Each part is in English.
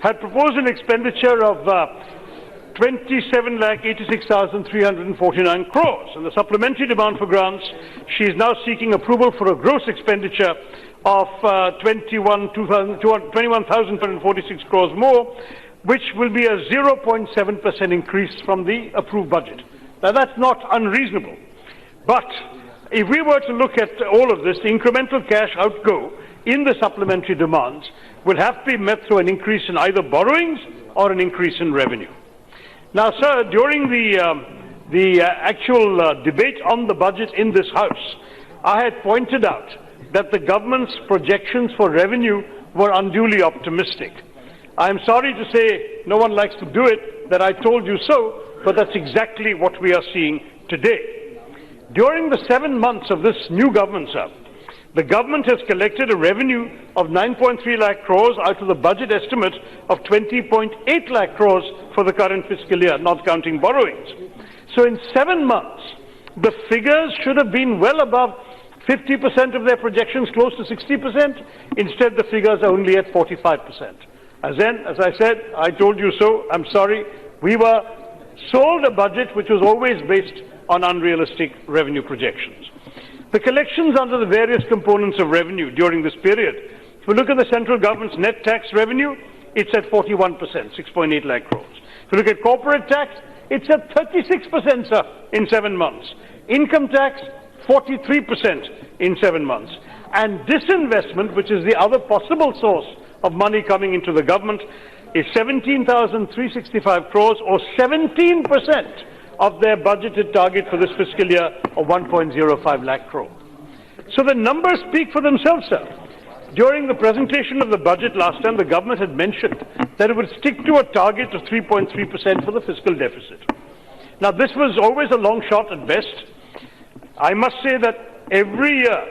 had proposed an expenditure of 27,86,349 crores. And the supplementary demand for grants, she is now seeking approval for a gross expenditure of 21,246 crores more, which will be a 0.7% increase from the approved budget. Now, that's not unreasonable. But if we were to look at all of this, the incremental cash outgo in the supplementary demands will have to be met through an increase in either borrowings or an increase in revenue. Now, sir, during the actual debate on the budget in this House, I had pointed out that the government's projections for revenue were unduly optimistic. I am sorry to say, no one likes to do it, that I told you so, but that's exactly what we are seeing today. During the 7 months of this new government, sir, the government has collected a revenue of 9.3 lakh crores out of the budget estimate of 20.8 lakh crores for the current fiscal year, not counting borrowings. So in 7 months, the figures should have been well above 50% of their projections, close to 60%. Instead, the figures are only at 45%. As I said, I told you so. I'm sorry. We were sold a budget which was always based on unrealistic revenue projections. The collections under the various components of revenue during this period, if we look at the central government's net tax revenue, it's at 41%, 6.8 lakh crores. If you look at corporate tax, it's at 36%, sir, in 7 months. Income tax, 43% in 7 months. And disinvestment, which is the other possible source of money coming into the government, is 17,365 crores, or 17% of their budgeted target for this fiscal year of 1.05 lakh crore. So the numbers speak for themselves, sir. During the presentation of the budget last time, the government had mentioned that it would stick to a target of 3.3% for the fiscal deficit. Now, this was always a long shot at best. I must say that every year,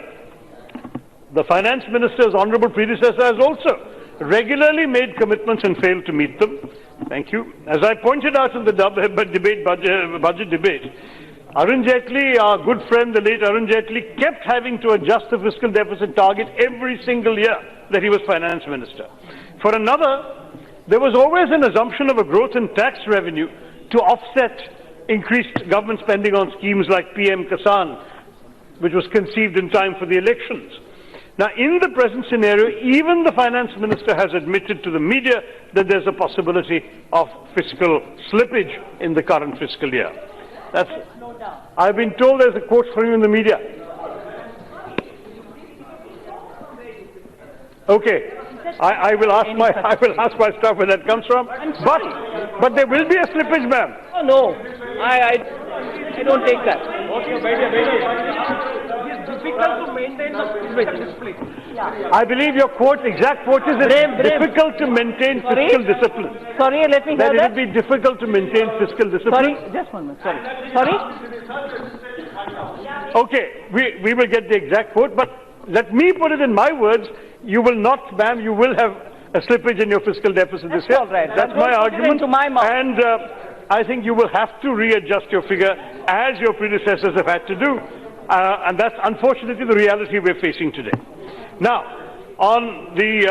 the finance minister's honourable predecessor has also regularly made commitments and failed to meet them. Thank you. As I pointed out in the budget debate, Arun Jaitley, our good friend, the late Arun Jaitley, kept having to adjust the fiscal deficit target every single year that he was finance minister. For another, there was always an assumption of a growth in tax revenue to offset increased government spending on schemes like PM Kisan, which was conceived in time for the elections. Now, in the present scenario, even the finance minister has admitted to the media that there's a possibility of fiscal slippage in the current fiscal year. I've been told there's a quote from you in the media. Okay, I will ask my staff where that comes from. But there will be a slippage, ma'am. Oh, no, I don't take that. Difficult to maintain the discipline. I believe your quote, exact quote is difficult to maintain fiscal discipline. Sorry, let me hear that. That it will be difficult to maintain fiscal discipline. Sorry, just 1 minute. Sorry. Okay, we will get the exact quote, but let me put it in my words. You will not, ma'am, you will have a slippage in your fiscal deficit this year. All right. That's my argument. Into my mouth. And I think you will have to readjust your figure as your predecessors have had to do. And that's unfortunately the reality we're facing today. Now, on the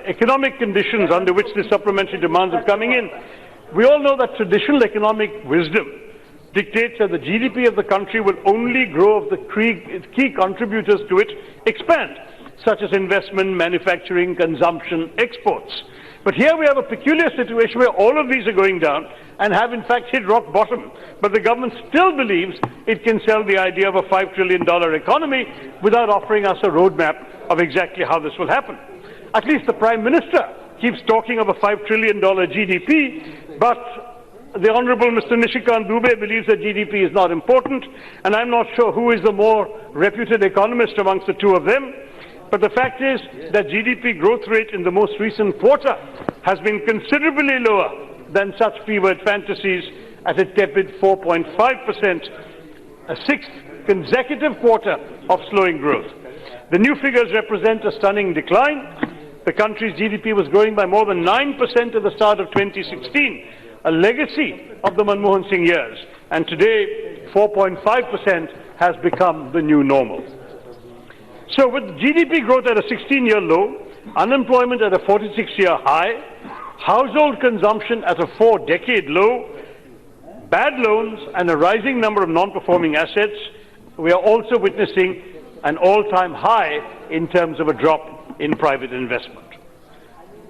economic conditions under which the supplementary demands are coming in, we all know that traditional economic wisdom dictates that the GDP of the country will only grow if the key contributors to it expand, such as investment, manufacturing, consumption, exports. But here we have a peculiar situation where all of these are going down and have in fact hit rock bottom. But the government still believes it can sell the idea of a $5 trillion economy without offering us a roadmap of exactly how this will happen. At least the Prime Minister keeps talking of a $5 trillion GDP, but the Honourable Mr. Nishikant Dubey believes that GDP is not important, and I'm not sure who is the more reputed economist amongst the two of them. But the fact is that GDP growth rate in the most recent quarter has been considerably lower than such fevered fantasies, at a tepid 4.5%, a sixth consecutive quarter of slowing growth. The new figures represent a stunning decline. The country's GDP was growing by more than 9% at the start of 2016, a legacy of the Manmohan Singh years, and today 4.5% has become the new normal. So with GDP growth at a 16-year low unemployment at a 46-year high, household consumption at a 4-decade low, bad loans and a rising number of non-performing assets. We are also witnessing an all-time high in terms of a drop in private investment.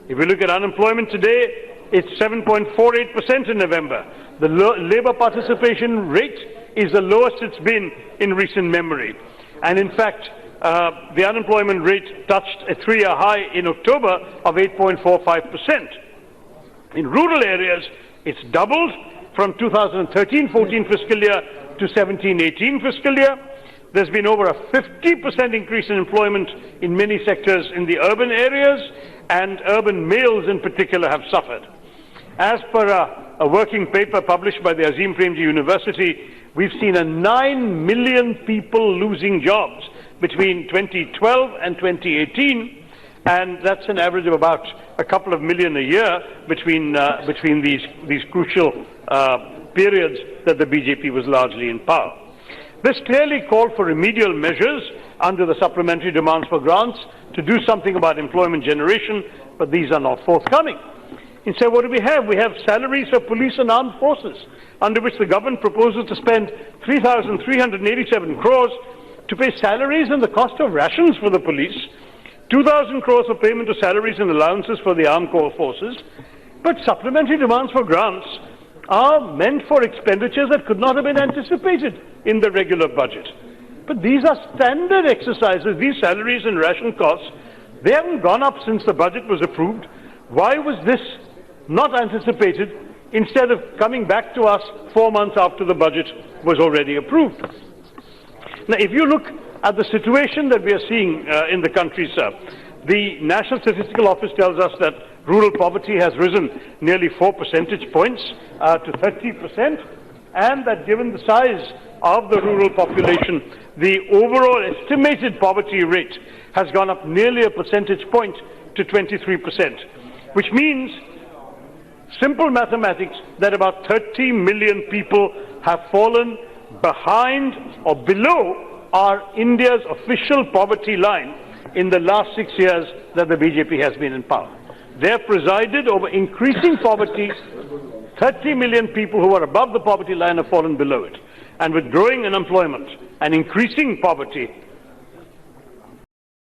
If we look at unemployment today, it's 7.48% in November. The labour participation rate is the lowest it's been in recent memory. And in fact, the unemployment rate touched a 3-year high in October of 8.45%. In rural areas, it's doubled from 2013-14 fiscal year to 17-18 fiscal year. There's been over a 50% increase in employment in many sectors in the urban areas, and urban males in particular have suffered. As per a working paper published by the Azim Premji University, we've seen 9 million people losing jobs between 2012 and 2018, and that's an average of about a couple of million a year between these crucial periods that the BJP was largely in power. This clearly called for remedial measures under the supplementary demands for grants to do something about employment generation, but these are not forthcoming. Instead, what do we have? We have salaries for police and armed forces, under which the government proposes to spend 3,387 crores to pay salaries and the cost of rations for the police, 2,000 crores for payment of salaries and allowances for the armed forces, but supplementary demands for grants are meant for expenditures that could not have been anticipated in the regular budget. But these are standard exercises. These salaries and ration costs, they haven't gone up since the budget was approved. Why was this not anticipated instead of coming back to us 4 months after the budget was already approved? Now, if you look at the situation that we are seeing in the country, sir, the National Statistical Office tells us that rural poverty has risen nearly 4 percentage points to 30%, and that given the size of the rural population, the overall estimated poverty rate has gone up nearly a percentage point to 23%, which means, simple mathematics, that about 30 million people have fallen behind or below our India's official poverty line in the last 6 years that the BJP has been in power. They have presided over increasing poverty. 30 million people who are above the poverty line have fallen below it. And with growing unemployment and increasing poverty,